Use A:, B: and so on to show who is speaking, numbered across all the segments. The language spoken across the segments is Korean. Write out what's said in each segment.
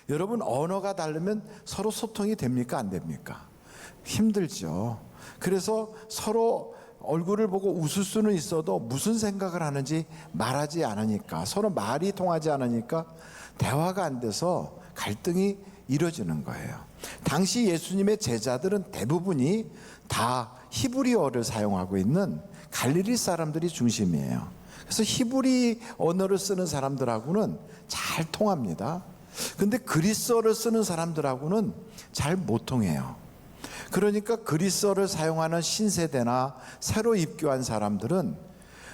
A: 여러분, 언어가 다르면 서로 소통이 됩니까? 안 됩니까? 힘들죠. 그래서 서로 얼굴을 보고 웃을 수는 있어도 무슨 생각을 하는지 말하지 않으니까, 서로 말이 통하지 않으니까 대화가 안 돼서 갈등이 이루어지는 거예요. 당시 예수님의 제자들은 대부분이 다 히브리어를 사용하고 있는 갈릴리 사람들이 중심이에요. 그래서 히브리 언어를 쓰는 사람들하고는 잘 통합니다. 근데 그리스어를 쓰는 사람들하고는 잘 못 통해요. 그러니까 그리스어를 사용하는 신세대나 새로 입교한 사람들은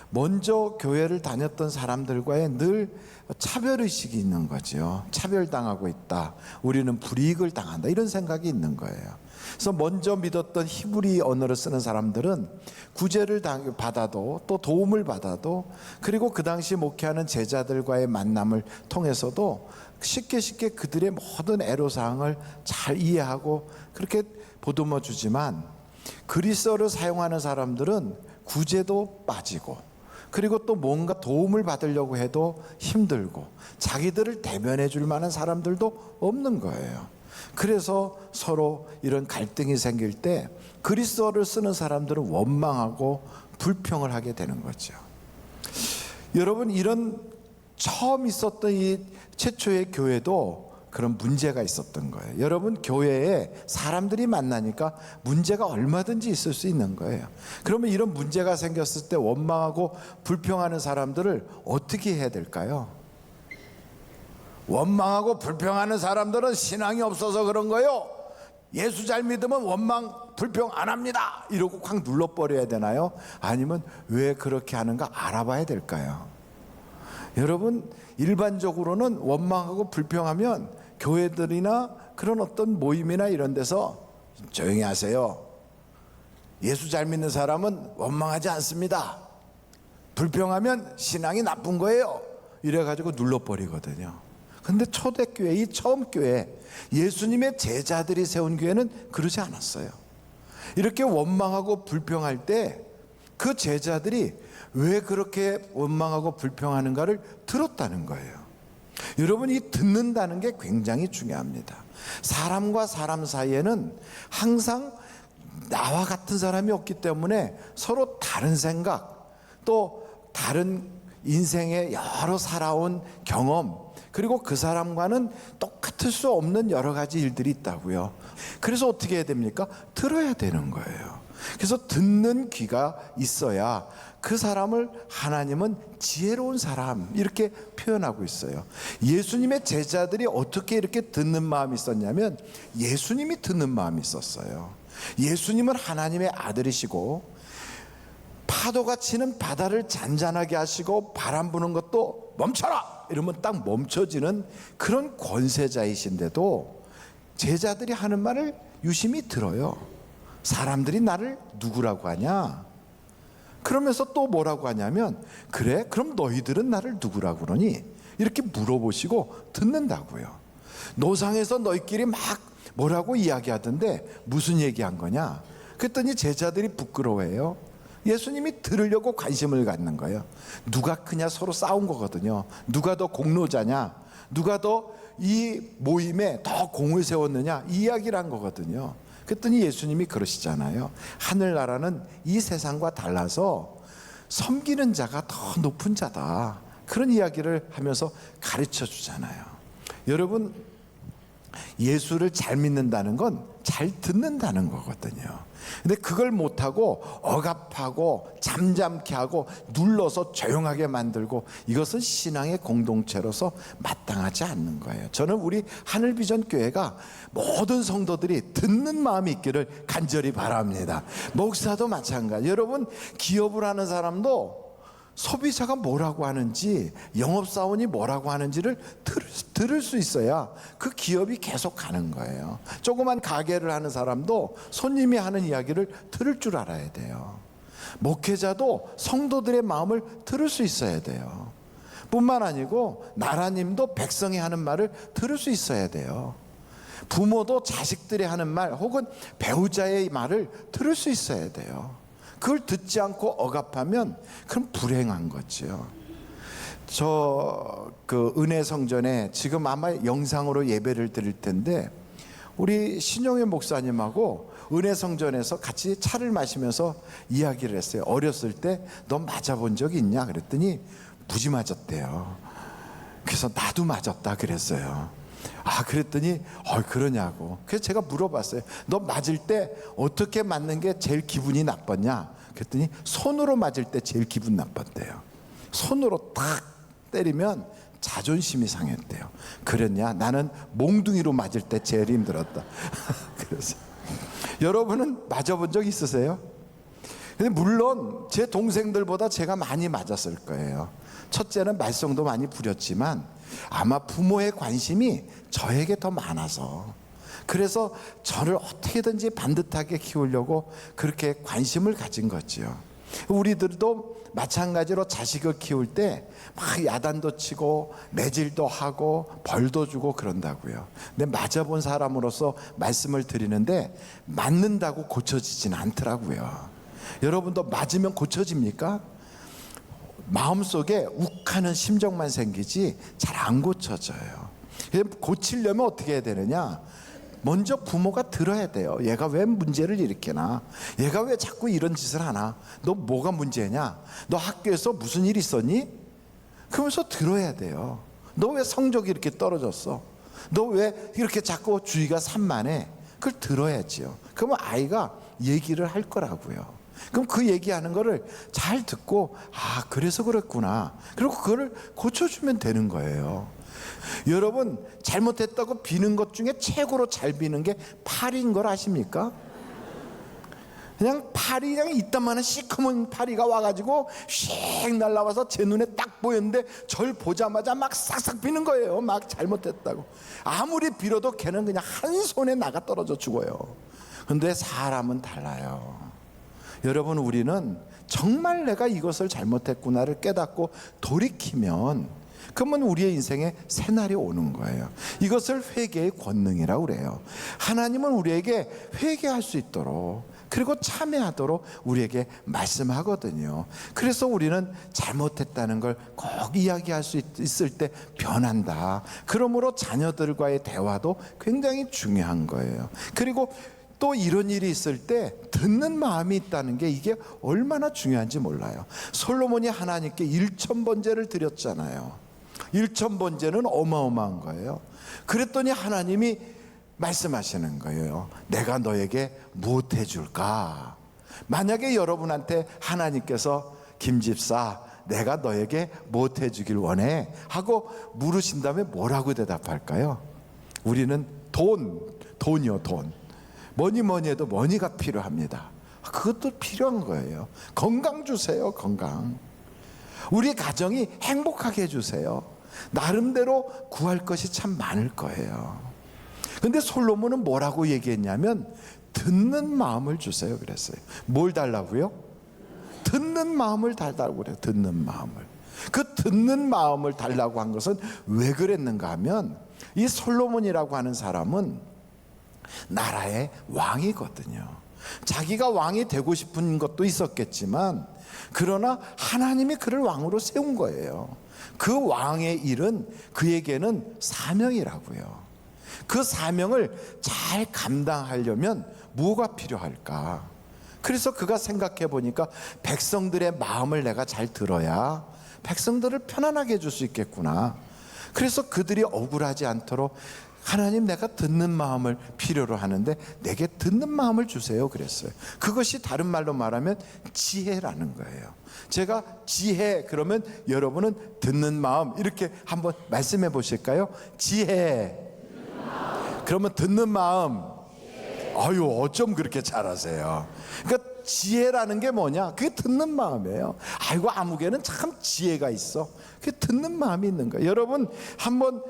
A: 먼저 교회를 다녔던 사람들과의 늘 차별의식이 있는 거죠. 차별당하고 있다, 우리는 불이익을 당한다, 이런 생각이 있는 거예요. 그래서 먼저 믿었던 히브리 언어를 쓰는 사람들은 구제를 받아도, 또 도움을 받아도, 그리고 그 당시 목회하는 제자들과의 만남을 통해서도 쉽게 그들의 모든 애로사항을 잘 이해하고 그렇게 보듬어 주지만, 그리스어를 사용하는 사람들은 구제도 빠지고, 그리고 또 뭔가 도움을 받으려고 해도 힘들고, 자기들을 대변해 줄 만한 사람들도 없는 거예요. 그래서 서로 이런 갈등이 생길 때 그리스어를 쓰는 사람들은 원망하고 불평을 하게 되는 거죠. 여러분, 이런 처음 있었던 이 최초의 교회도 그런 문제가 있었던 거예요. 여러분, 교회에 사람들이 만나니까 문제가 얼마든지 있을 수 있는 거예요. 그러면 이런 문제가 생겼을 때 원망하고 불평하는 사람들을 어떻게 해야 될까요? 원망하고 불평하는 사람들은 신앙이 없어서 그런 거요, 예수 잘 믿으면 원망 불평 안 합니다, 이러고 확 눌러버려야 되나요? 아니면 왜 그렇게 하는가 알아봐야 될까요? 여러분, 일반적으로는 원망하고 불평하면 교회들이나 그런 어떤 모임이나 이런 데서 조용히 하세요, 예수 잘 믿는 사람은 원망하지 않습니다, 불평하면 신앙이 나쁜 거예요, 이래가지고 눌러버리거든요. 근데 초대교회, 이 처음 교회, 예수님의 제자들이 세운 교회는 그러지 않았어요. 이렇게 원망하고 불평할 때 그 제자들이 왜 그렇게 원망하고 불평하는가를 들었다는 거예요. 여러분, 이 듣는다는 게 굉장히 중요합니다. 사람과 사람 사이에는 항상 나와 같은 사람이 없기 때문에 서로 다른 생각, 또 다른 인생의 여러 살아온 경험, 그리고 그 사람과는 똑같을 수 없는 여러 가지 일들이 있다고요. 그래서 어떻게 해야 됩니까? 들어야 되는 거예요. 그래서 듣는 귀가 있어야 그 사람을 하나님은 지혜로운 사람, 이렇게 표현하고 있어요. 예수님의 제자들이 어떻게 이렇게 듣는 마음이 있었냐면, 예수님이 듣는 마음이 있었어요. 예수님은 하나님의 아들이시고 파도가 치는 바다를 잔잔하게 하시고 바람 부는 것도 멈춰라 이러면 딱 멈춰지는 그런 권세자이신데도 제자들이 하는 말을 유심히 들어요. 사람들이 나를 누구라고 하냐? 그러면서 또 뭐라고 하냐면, 그래? 그럼 너희들은 나를 누구라고 그러니? 이렇게 물어보시고 듣는다고요. 노상에서 너희끼리 막 뭐라고 이야기하던데 무슨 얘기한 거냐? 그랬더니 제자들이 부끄러워해요. 예수님이 들으려고 관심을 갖는 거예요. 누가 크냐 서로 싸운 거거든요. 누가 더 공로자냐, 누가 더 이 모임에 더 공을 세웠느냐, 이 이야기를 한 거거든요. 그랬더니 예수님이 그러시잖아요. 하늘나라는 이 세상과 달라서 섬기는 자가 더 높은 자다, 그런 이야기를 하면서 가르쳐 주잖아요. 여러분, 예수를 잘 믿는다는 건 잘 듣는다는 거거든요. 근데 그걸 못하고 억압하고 잠잠케 하고 눌러서 조용하게 만들고, 이것은 신앙의 공동체로서 마땅하지 않는 거예요. 저는 우리 하늘비전교회가 모든 성도들이 듣는 마음이 있기를 간절히 바랍니다. 목사도 마찬가지. 여러분, 기업을 하는 사람도 소비자가 뭐라고 하는지, 영업사원이 뭐라고 하는지를 들을 수 있어야 그 기업이 계속 가는 거예요. 조그만 가게를 하는 사람도 손님이 하는 이야기를 들을 줄 알아야 돼요. 목회자도 성도들의 마음을 들을 수 있어야 돼요. 뿐만 아니고 나라님도 백성이 하는 말을 들을 수 있어야 돼요. 부모도 자식들이 하는 말 혹은 배우자의 말을 들을 수 있어야 돼요. 그걸 듣지 않고 억압하면 그럼 불행한 거죠. 저 그 은혜 성전에 지금 아마 영상으로 예배를 드릴 텐데 우리 신용회 목사님하고 은혜 성전에서 같이 차를 마시면서 이야기를 했어요. 어렸을 때 너 맞아본 적이 있냐 그랬더니 무지 맞았대요. 그래서 나도 맞았다 그랬어요. 아 그랬더니 그러냐고. 그래서 제가 물어봤어요. 너 맞을 때 어떻게 맞는 게 제일 기분이 나빴냐 그랬더니 손으로 맞을 때 제일 기분 나빴대요. 손으로 탁 때리면 자존심이 상했대요. 그랬냐? 나는 몽둥이로 맞을 때 제일 힘들었다. 그래서 여러분은 맞아본 적 있으세요? 근데 물론 제 동생들보다 제가 많이 맞았을 거예요. 첫째는 말썽도 많이 부렸지만 아마 부모의 관심이 저에게 더 많아서, 그래서 저를 어떻게든지 반듯하게 키우려고 그렇게 관심을 가진 거지요. 우리들도 마찬가지로 자식을 키울 때 막 야단도 치고 매질도 하고 벌도 주고 그런다고요. 근데 맞아본 사람으로서 말씀을 드리는데 맞는다고 고쳐지진 않더라고요. 여러분도 맞으면 고쳐집니까? 마음속에 욱하는 심정만 생기지 잘 안 고쳐져요. 고치려면 어떻게 해야 되느냐? 먼저 부모가 들어야 돼요. 얘가 왜 문제를 일으키나? 얘가 왜 자꾸 이런 짓을 하나? 너 뭐가 문제냐? 너 학교에서 무슨 일 있었니? 그러면서 들어야 돼요. 너 왜 성적이 이렇게 떨어졌어? 너 왜 이렇게 자꾸 주의가 산만해? 그걸 들어야지요. 그러면 아이가 얘기를 할 거라고요. 그럼 그 얘기하는 거를 잘 듣고 그래서 그랬구나. 그리고 그거를 고쳐주면 되는 거예요. 여러분 잘못했다고 비는 것 중에 최고로 잘 비는 게 파리인 걸 아십니까? 그냥 파리, 그냥 이따만한 시커먼 파리가 와가지고 휙 날라와서 제 눈에 딱 보였는데 절 보자마자 막 싹싹 비는 거예요. 막 잘못했다고. 아무리 빌어도 걔는 그냥 한 손에 나가 떨어져 죽어요. 근데 사람은 달라요. 여러분 우리는 정말 내가 이것을 잘못했구나를 깨닫고 돌이키면 그러면 우리의 인생에 새날이 오는 거예요. 이것을 회개의 권능이라고 그래요. 하나님은 우리에게 회개할 수 있도록, 그리고 참회하도록 우리에게 말씀하거든요. 그래서 우리는 잘못했다는 걸 꼭 이야기할 수 있을 때 변한다. 그러므로 자녀들과의 대화도 굉장히 중요한 거예요. 그리고 또 이런 일이 있을 때 듣는 마음이 있다는 게 이게 얼마나 중요한지 몰라요. 솔로몬이 하나님께 1000번제를 드렸잖아요. 1000번제는 어마어마한 거예요. 그랬더니 하나님이 말씀하시는 거예요. 내가 너에게 무엇 해줄까? 만약에 여러분한테 하나님께서 김집사 내가 너에게 무엇 해주길 원해? 하고 물으신다면 뭐라고 대답할까요? 우리는 돈이요, 돈. 뭐니 해도 머니가 필요합니다. 그것도 필요한 거예요. 건강 주세요, 건강. 우리 가정이 행복하게 해주세요. 나름대로 구할 것이 참 많을 거예요. 근데 솔로몬은 뭐라고 얘기했냐면 듣는 마음을 주세요 그랬어요. 뭘 달라고요? 듣는 마음을 달라고 그래요. 듣는 마음을. 그 듣는 마음을 달라고 한 것은 왜 그랬는가 하면 이 솔로몬이라고 하는 사람은 나라의 왕이거든요. 자기가 왕이 되고 싶은 것도 있었겠지만 그러나 하나님이 그를 왕으로 세운 거예요. 그 왕의 일은 그에게는 사명이라고요. 그 사명을 잘 감당하려면 뭐가 필요할까? 그래서 그가 생각해 보니까 백성들의 마음을 내가 잘 들어야 백성들을 편안하게 해줄 수 있겠구나. 그래서 그들이 억울하지 않도록 하나님 내가 듣는 마음을 필요로 하는데 내게 듣는 마음을 주세요 그랬어요. 그것이 다른 말로 말하면 지혜라는 거예요. 제가 지혜 그러면 여러분은 듣는 마음 이렇게 한번 말씀해 보실까요? 지혜. 그러면 듣는 마음. 아유 어쩜 그렇게 잘하세요. 그러니까 지혜라는 게 뭐냐? 그게 듣는 마음이에요. 아이고 아무개는 참 지혜가 있어. 그게 듣는 마음이 있는 거예요. 여러분 한번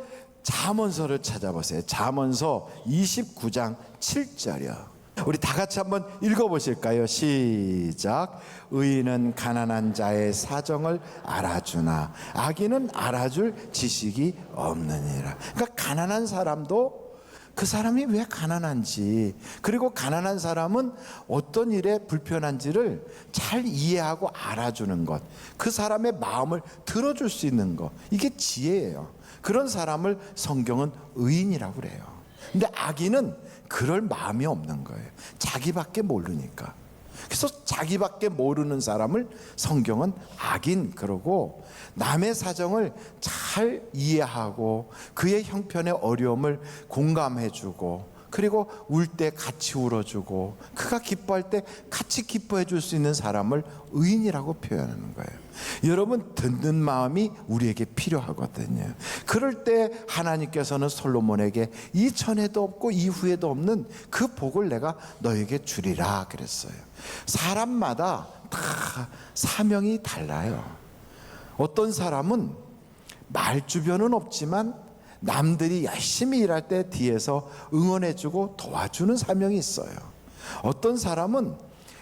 A: 잠언서를 찾아보세요. 잠언서 29장 7절이요. 우리 다 같이 한번 읽어보실까요? 시작. 의인은 가난한 자의 사정을 알아주나 악인은 알아줄 지식이 없느니라. 그러니까 가난한 사람도 그 사람이 왜 가난한지, 그리고 가난한 사람은 어떤 일에 불편한지를 잘 이해하고 알아주는 것, 그 사람의 마음을 들어줄 수 있는 것, 이게 지혜예요. 그런 사람을 성경은 의인이라고 그래요. 근데 악인은 그럴 마음이 없는 거예요. 자기밖에 모르니까. 그래서 자기밖에 모르는 사람을 성경은 악인 그러고, 남의 사정을 잘 이해하고 그의 형편의 어려움을 공감해주고, 그리고 울 때 같이 울어주고, 그가 기뻐할 때 같이 기뻐해 줄 수 있는 사람을 의인이라고 표현하는 거예요. 여러분, 듣는 마음이 우리에게 필요하거든요. 그럴 때 하나님께서는 솔로몬에게 이전에도 없고 이후에도 없는 그 복을 내가 너에게 주리라 그랬어요. 사람마다 다 사명이 달라요. 어떤 사람은 말주변은 없지만 남들이 열심히 일할 때 뒤에서 응원해주고 도와주는 사명이 있어요. 어떤 사람은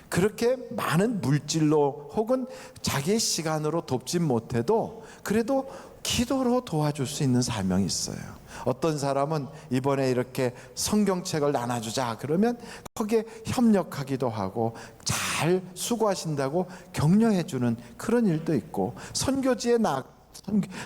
A: 그렇게 많은 물질로 혹은 자기의 시간으로 돕진 못해도 그래도 기도로 도와줄 수 있는 사명이 있어요. 어떤 사람은 이번에 이렇게 성경책을 나눠주자 그러면 거기에 협력하기도 하고 잘 수고하신다고 격려해주는 그런 일도 있고, 선교지에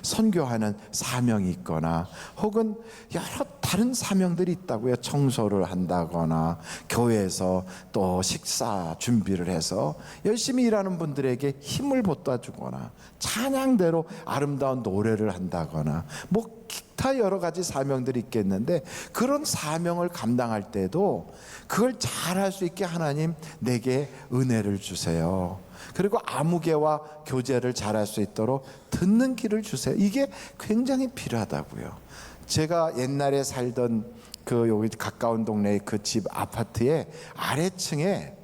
A: 선교하는 사명이 있거나, 혹은 여러 다른 사명들이 있다고요. 청소를 한다거나, 교회에서 또 식사 준비를 해서 열심히 일하는 분들에게 힘을 돋아주거나, 찬양대로 아름다운 노래를 한다거나, 뭐 기타 여러 가지 사명들이 있겠는데, 그런 사명을 감당할 때도 그걸 잘할 수 있게 하나님 내게 은혜를 주세요. 그리고 아무개와 교제를 잘할 수 있도록 듣는 길을 주세요. 이게 굉장히 필요하다고요. 제가 옛날에 살던 그 여기 가까운 동네의 그 집 아파트의 아래층에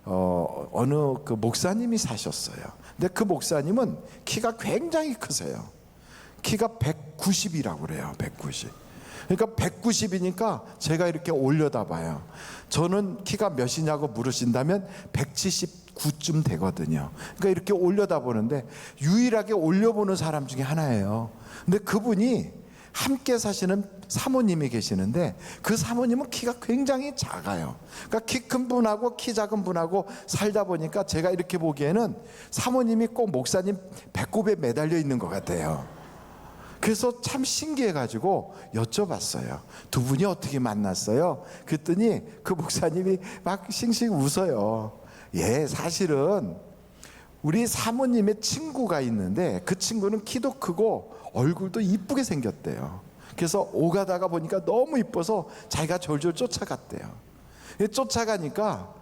A: 어느 그 목사님이 사셨어요. 근데 그 목사님은 키가 굉장히 크세요. 키가 190이라고 그래요. 190. 그러니까 190이니까 제가 이렇게 올려다봐요. 저는 키가 몇이냐고 물으신다면 179쯤 되거든요. 그러니까 이렇게 올려다보는데 유일하게 올려보는 사람 중에 하나예요. 근데 그분이 함께 사시는 사모님이 계시는데, 그 사모님은 키가 굉장히 작아요. 그러니까 키 큰 분하고 키 작은 분하고 살다 보니까 제가 이렇게 보기에는 사모님이 꼭 목사님 배꼽에 매달려 있는 것 같아요. 그래서 참 신기해가지고 여쭤봤어요. 두 분이 어떻게 만났어요? 그랬더니 그 목사님이 막 싱싱 웃어요. 예, 사실은 우리 사모님의 친구가 있는데 그 친구는 키도 크고 얼굴도 이쁘게 생겼대요. 그래서 오가다가 보니까 너무 이뻐서 자기가 졸졸 쫓아갔대요. 쫓아가니까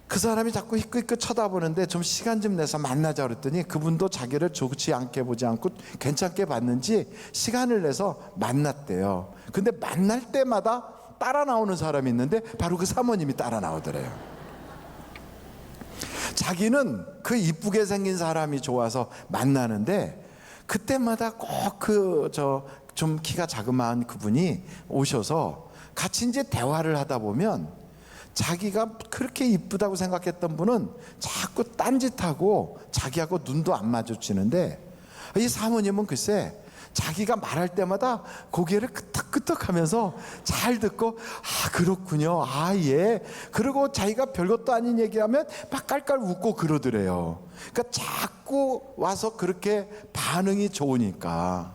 A: 그 사람이 자꾸 희끗희끗 쳐다보는데 좀 시간 좀 내서 만나자 그랬더니 그분도 자기를 좋지 않게 보지 않고 괜찮게 봤는지 시간을 내서 만났대요. 근데 만날 때마다 따라 나오는 사람이 있는데 바로 그 사모님이 따라 나오더래요. 자기는 그 이쁘게 생긴 사람이 좋아서 만나는데 그때마다 꼭 그 좀 키가 자그마한 그분이 오셔서 같이 이제 대화를 하다 보면 자기가 그렇게 이쁘다고 생각했던 분은 자꾸 딴짓하고 자기하고 눈도 안 마주치는데, 이 사모님은 글쎄 자기가 말할 때마다 고개를 끄덕끄덕 하면서 잘 듣고, 아 그렇군요, 아 예, 그리고 자기가 별것도 아닌 얘기하면 막 깔깔 웃고 그러더래요. 그러니까 자꾸 와서 그렇게 반응이 좋으니까,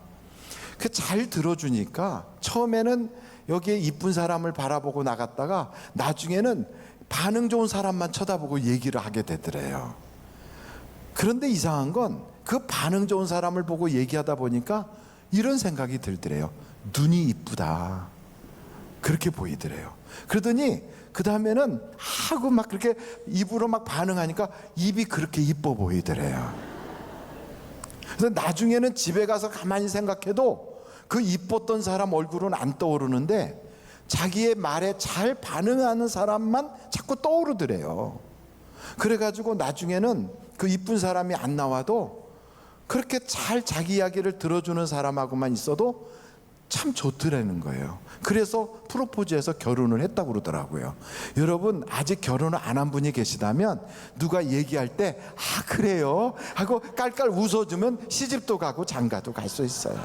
A: 그 잘 들어주니까 처음에는 여기에 이쁜 사람을 바라보고 나갔다가 나중에는 반응 좋은 사람만 쳐다보고 얘기를 하게 되더래요. 그런데 이상한 건 그 반응 좋은 사람을 보고 얘기하다 보니까 이런 생각이 들더래요. 눈이 이쁘다, 그렇게 보이더래요. 그러더니 그 다음에는 하고 막 그렇게 입으로 막 반응하니까 입이 그렇게 이뻐 보이더래요. 그래서 나중에는 집에 가서 가만히 생각해도 그 이뻤던 사람 얼굴은 안 떠오르는데 자기의 말에 잘 반응하는 사람만 자꾸 떠오르더래요. 그래가지고 나중에는 그 이쁜 사람이 안 나와도 그렇게 잘 자기 이야기를 들어주는 사람하고만 있어도 참 좋더라는 거예요. 그래서 프로포즈해서 결혼을 했다고 그러더라고요. 여러분, 아직 결혼을 안 한 분이 계시다면 누가 얘기할 때 아 그래요? 하고 깔깔 웃어주면 시집도 가고 장가도 갈 수 있어요.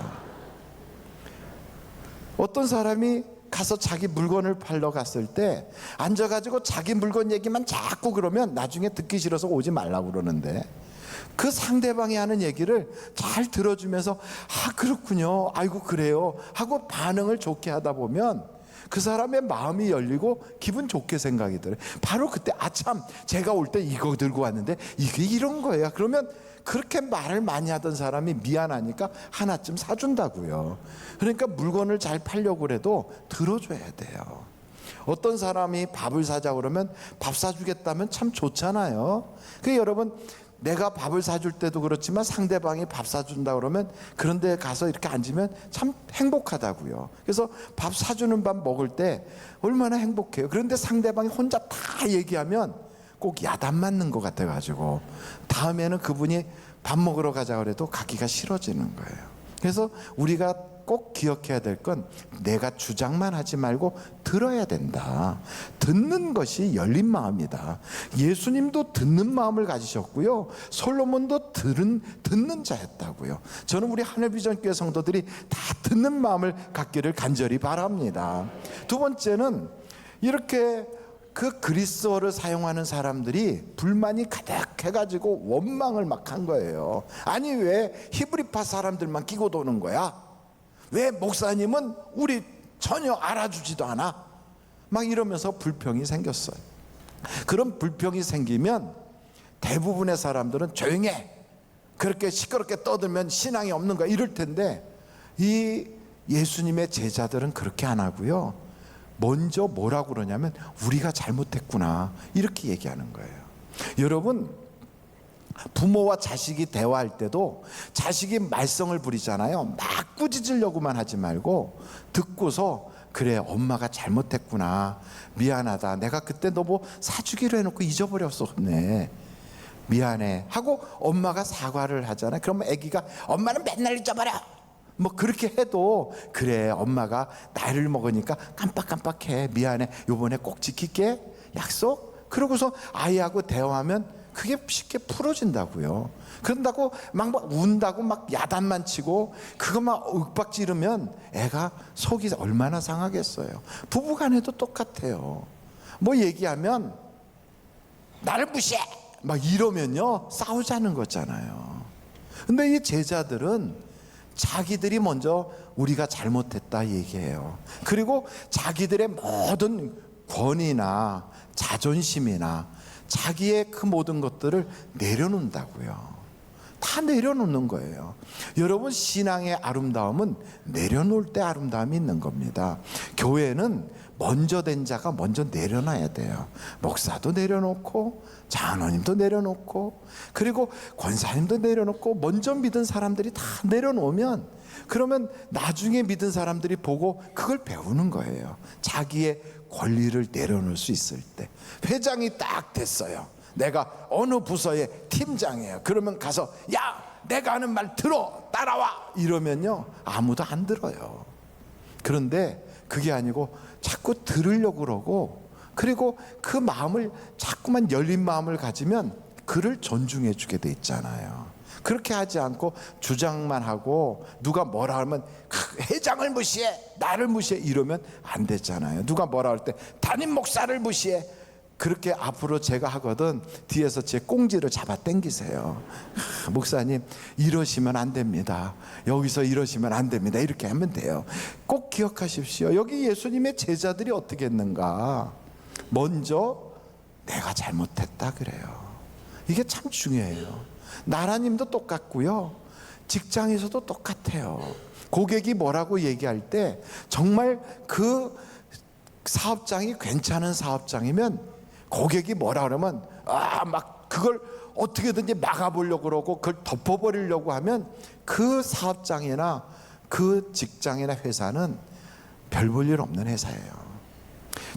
A: 어떤 사람이 가서 자기 물건을 팔러 갔을 때 앉아가지고 자기 물건 얘기만 자꾸 그러면 나중에 듣기 싫어서 오지 말라고 그러는데, 그 상대방이 하는 얘기를 잘 들어주면서 아 그렇군요, 아이고 그래요 하고 반응을 좋게 하다 보면 그 사람의 마음이 열리고 기분 좋게 생각이 들어요. 바로 그때 아참 제가 올 때 이거 들고 왔는데 이게 이런 거야. 그러면 그렇게 말을 많이 하던 사람이 미안하니까 하나쯤 사준다고요. 그러니까 물건을 잘 팔려고 해도 들어줘야 돼요. 어떤 사람이 밥을 사자 그러면 밥 사주겠다면 참 좋잖아요. 그 여러분, 내가 밥을 사줄 때도 그렇지만 상대방이 밥 사준다 그러면 그런 데 가서 이렇게 앉으면 참 행복하다고요. 그래서 밥 사주는 밥 먹을 때 얼마나 행복해요. 그런데 상대방이 혼자 다 얘기하면 꼭 야단 맞는 것 같아가지고 다음에는 그분이 밥 먹으러 가자 그래도 가기가 싫어지는 거예요. 그래서 우리가 꼭 기억해야 될 건 내가 주장만 하지 말고 들어야 된다. 듣는 것이 열린 마음이다. 예수님도 듣는 마음을 가지셨고요, 솔로몬도 듣는 자였다고요. 저는 우리 하늘비전교회 성도들이 다 듣는 마음을 갖기를 간절히 바랍니다. 두 번째는 이렇게 그 그리스어를 사용하는 사람들이 불만이 가득해가지고 원망을 막 한 거예요. 아니 왜 히브리파 사람들만 끼고 도는 거야? 왜 목사님은 우리 전혀 알아주지도 않아? 막 이러면서 불평이 생겼어요. 그런 불평이 생기면 대부분의 사람들은 조용해, 그렇게 시끄럽게 떠들면 신앙이 없는 거야 이럴 텐데, 이 예수님의 제자들은 그렇게 안 하고요, 먼저 뭐라고 그러냐면 우리가 잘못했구나 이렇게 얘기하는 거예요. 여러분, 부모와 자식이 대화할 때도 자식이 말썽을 부리잖아요. 막 꾸짖으려고만 하지 말고 듣고서 그래 엄마가 잘못했구나, 미안하다, 내가 그때 너 뭐 사주기로 해놓고 잊어버렸었네, 미안해 하고 엄마가 사과를 하잖아요. 그러면 아기가 엄마는 맨날 잊어버려 뭐 그렇게 해도 그래 엄마가 나이를 먹으니까 깜빡깜빡해, 미안해, 요번에 꼭 지킬게, 약속? 그러고서 아이하고 대화하면 그게 쉽게 풀어진다고요. 그런다고 막 운다고 막 야단만 치고 그것만 윽박지르면 애가 속이 얼마나 상하겠어요. 부부간에도 똑같아요. 뭐 얘기하면 나를 무시해 막 이러면요 싸우자는 거잖아요. 근데 이 제자들은 자기들이 먼저 우리가 잘못했다 얘기해요. 그리고 자기들의 모든 권위나 자존심이나 자기의 그 모든 것들을 내려놓는다고요. 다 내려놓는 거예요. 여러분, 신앙의 아름다움은 내려놓을 때 아름다움이 있는 겁니다. 교회는 먼저 된 자가 먼저 내려놔야 돼요. 목사도 내려놓고 장로님도 내려놓고 그리고 권사님도 내려놓고 먼저 믿은 사람들이 다 내려놓으면, 그러면 나중에 믿은 사람들이 보고 그걸 배우는 거예요. 자기의 권리를 내려놓을 수 있을 때. 회장이 딱 됐어요. 내가 어느 부서의 팀장이에요. 그러면 가서 야 내가 하는 말 들어, 따라와 이러면요 아무도 안 들어요. 그런데 그게 아니고 자꾸 들으려고 그러고, 그리고 그 마음을 자꾸만 열린 마음을 가지면 그를 존중해 주게 돼 있잖아요. 그렇게 하지 않고 주장만 하고 누가 뭐라 하면 회장을 무시해, 나를 무시해 이러면 안 되잖아요. 누가 뭐라 할 때 담임 목사를 무시해, 그렇게 앞으로 제가 하거든 뒤에서 제 꽁지를 잡아 당기세요. 목사님 이러시면 안 됩니다, 여기서 이러시면 안 됩니다, 이렇게 하면 돼요. 꼭 기억하십시오. 여기 예수님의 제자들이 어떻게 했는가? 먼저 내가 잘못했다 그래요. 이게 참 중요해요. 나라님도 똑같고요, 직장에서도 똑같아요. 고객이 뭐라고 얘기할 때 정말 그 사업장이 괜찮은 사업장이면 고객이 뭐라 그러면 막 그걸 어떻게든지 막아보려고 그러고 그걸 덮어버리려고 하면 그 사업장이나 그 직장이나 회사는 별 볼 일 없는 회사예요.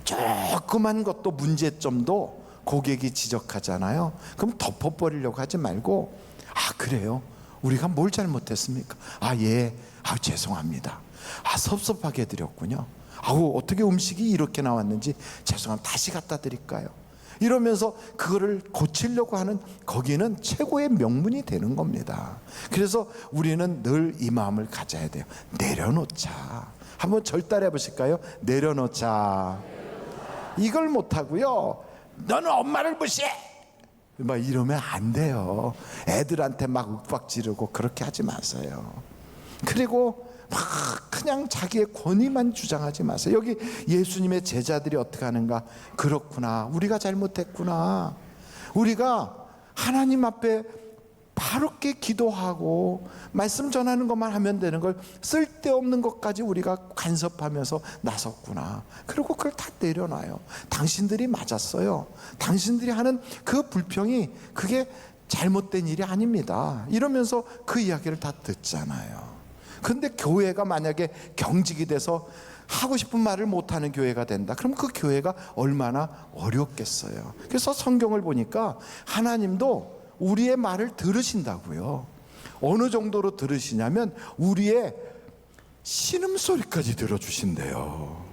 A: 조그만 것도 문제점도 고객이 지적하잖아요. 그럼 덮어버리려고 하지 말고 그래요, 우리가 뭘 잘못했습니까? 죄송합니다. 섭섭하게 해드렸군요. 어떻게 음식이 이렇게 나왔는지 죄송합니다, 다시 갖다 드릴까요? 이러면서 그거를 고치려고 하는, 거기는 최고의 명분이 되는 겁니다. 그래서 우리는 늘 이 마음을 가져야 돼요. 내려놓자. 한번 절따라 해보실까요? 내려놓자. 이걸 못하고요, 너는 엄마를 무시해 막 이러면 안 돼요. 애들한테 막 윽박 지르고 그렇게 하지 마세요. 그리고 막 그냥 자기의 권위만 주장하지 마세요. 여기 예수님의 제자들이 어떻게 하는가? 그렇구나, 우리가 잘못했구나, 우리가 하나님 앞에 바르게 기도하고 말씀 전하는 것만 하면 되는 걸 쓸데없는 것까지 우리가 간섭하면서 나섰구나. 그리고 그걸 다 내려놔요. 당신들이 맞았어요. 당신들이 하는 그 불평이 그게 잘못된 일이 아닙니다. 이러면서 그 이야기를 다 듣잖아요. 근데 교회가 만약에 경직이 돼서 하고 싶은 말을 못하는 교회가 된다, 그럼 그 교회가 얼마나 어렵겠어요. 그래서 성경을 보니까 하나님도 우리의 말을 들으신다고요. 어느 정도로 들으시냐면 우리의 신음소리까지 들어주신대요.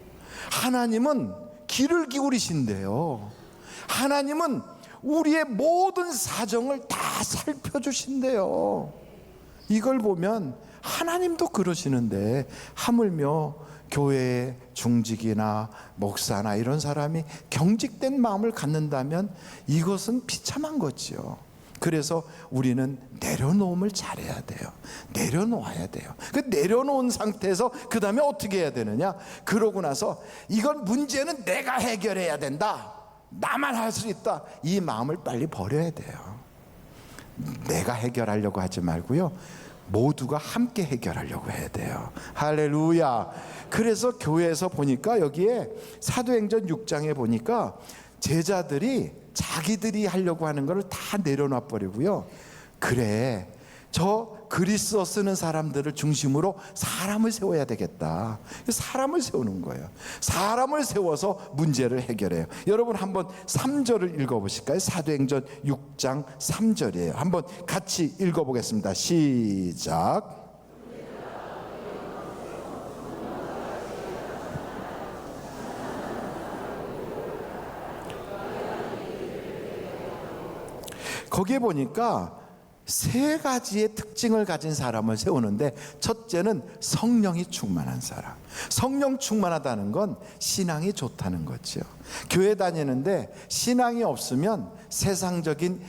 A: 하나님은 귀를 기울이신대요. 하나님은 우리의 모든 사정을 다 살펴주신대요. 이걸 보면 하나님도 그러시는데 하물며 교회의 중직이나 목사나 이런 사람이 경직된 마음을 갖는다면 이것은 비참한 거지요. 그래서 우리는 내려놓음을 잘해야 돼요. 내려놓아야 돼요. 그 내려놓은 상태에서 그 다음에 어떻게 해야 되느냐? 그러고 나서 이건 문제는 내가 해결해야 된다, 나만 할 수 있다, 이 마음을 빨리 버려야 돼요. 내가 해결하려고 하지 말고요, 모두가 함께 해결하려고 해야 돼요. 할렐루야. 그래서 교회에서 보니까 여기에 사도행전 6장에 보니까 제자들이 자기들이 하려고 하는 것을 다 내려놔 버리고요, 그래, 저 그리스어 쓰는 사람들을 중심으로 사람을 세워야 되겠다. 사람을 세우는 거예요. 사람을 세워서 문제를 해결해요. 여러분 한번 3절을 읽어보실까요? 사도행전 6장 3절이에요. 한번 같이 읽어보겠습니다. 시작. 거기에 보니까 세 가지의 특징을 가진 사람을 세우는데, 첫째는 성령이 충만한 사람. 성령 충만하다는 건 신앙이 좋다는 거죠. 교회 다니는데 신앙이 없으면 세상적인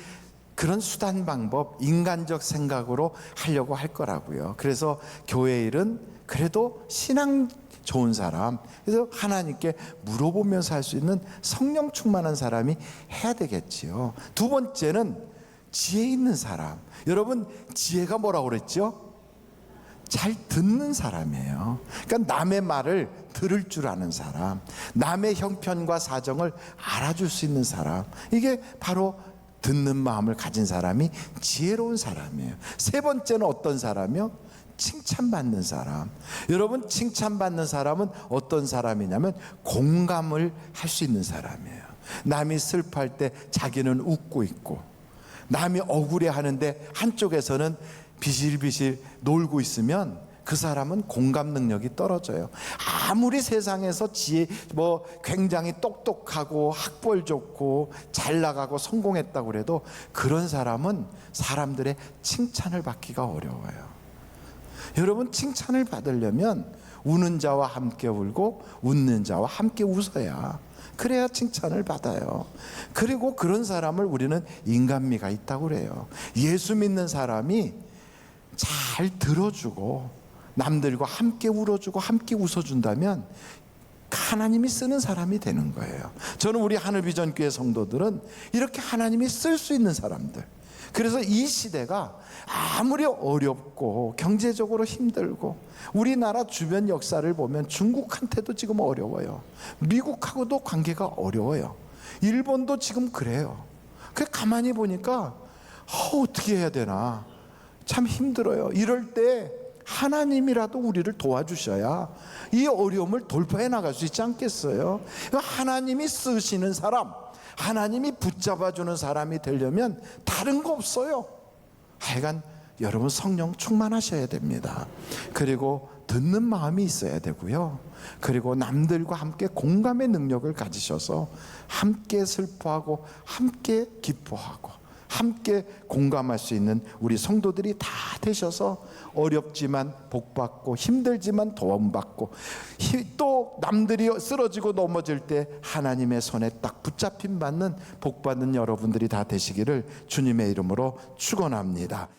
A: 그런 수단 방법, 인간적 생각으로 하려고 할 거라고요. 그래서 교회 일은 그래도 신앙 좋은 사람, 그래서 하나님께 물어보면서 할 수 있는 성령 충만한 사람이 해야 되겠지요. 두 번째는 지혜 있는 사람. 여러분, 지혜가 뭐라고 그랬죠? 잘 듣는 사람이에요. 그러니까 남의 말을 들을 줄 아는 사람, 남의 형편과 사정을 알아줄 수 있는 사람, 이게 바로 듣는 마음을 가진 사람이 지혜로운 사람이에요. 세 번째는 어떤 사람이요? 칭찬받는 사람. 여러분, 칭찬받는 사람은 어떤 사람이냐면 공감을 할 수 있는 사람이에요. 남이 슬퍼할 때 자기는 웃고 있고, 남이 억울해하는데 한쪽에서는 비실비실 놀고 있으면 그 사람은 공감 능력이 떨어져요. 아무리 세상에서 굉장히 똑똑하고 학벌 좋고 잘 나가고 성공했다고 해도 그런 사람은 사람들의 칭찬을 받기가 어려워요. 여러분, 칭찬을 받으려면 우는 자와 함께 울고 웃는 자와 함께 웃어야, 그래야 칭찬을 받아요. 그리고 그런 사람을 우리는 인간미가 있다고 그래요. 예수 믿는 사람이 잘 들어주고 남들과 함께 울어주고 함께 웃어준다면 하나님이 쓰는 사람이 되는 거예요. 저는 우리 하늘비전교회 성도들은 이렇게 하나님이 쓸 수 있는 사람들, 그래서 이 시대가 아무리 어렵고 경제적으로 힘들고, 우리나라 주변 역사를 보면 중국한테도 지금 어려워요. 미국하고도 관계가 어려워요. 일본도 지금 그래요. 그 가만히 보니까 어떻게 해야 되나 참 힘들어요. 이럴 때 하나님이라도 우리를 도와주셔야 이 어려움을 돌파해 나갈 수 있지 않겠어요? 하나님이 쓰시는 사람, 하나님이 붙잡아주는 사람이 되려면 다른 거 없어요. 하여간 여러분 성령 충만하셔야 됩니다. 그리고 듣는 마음이 있어야 되고요. 그리고 남들과 함께 공감의 능력을 가지셔서 함께 슬퍼하고 함께 기뻐하고 함께 공감할 수 있는 우리 성도들이 다 되셔서 어렵지만 복받고 힘들지만 도움받고 또 남들이 쓰러지고 넘어질 때 하나님의 손에 딱 붙잡힘 받는 복받는 여러분들이 다 되시기를 주님의 이름으로 축원합니다.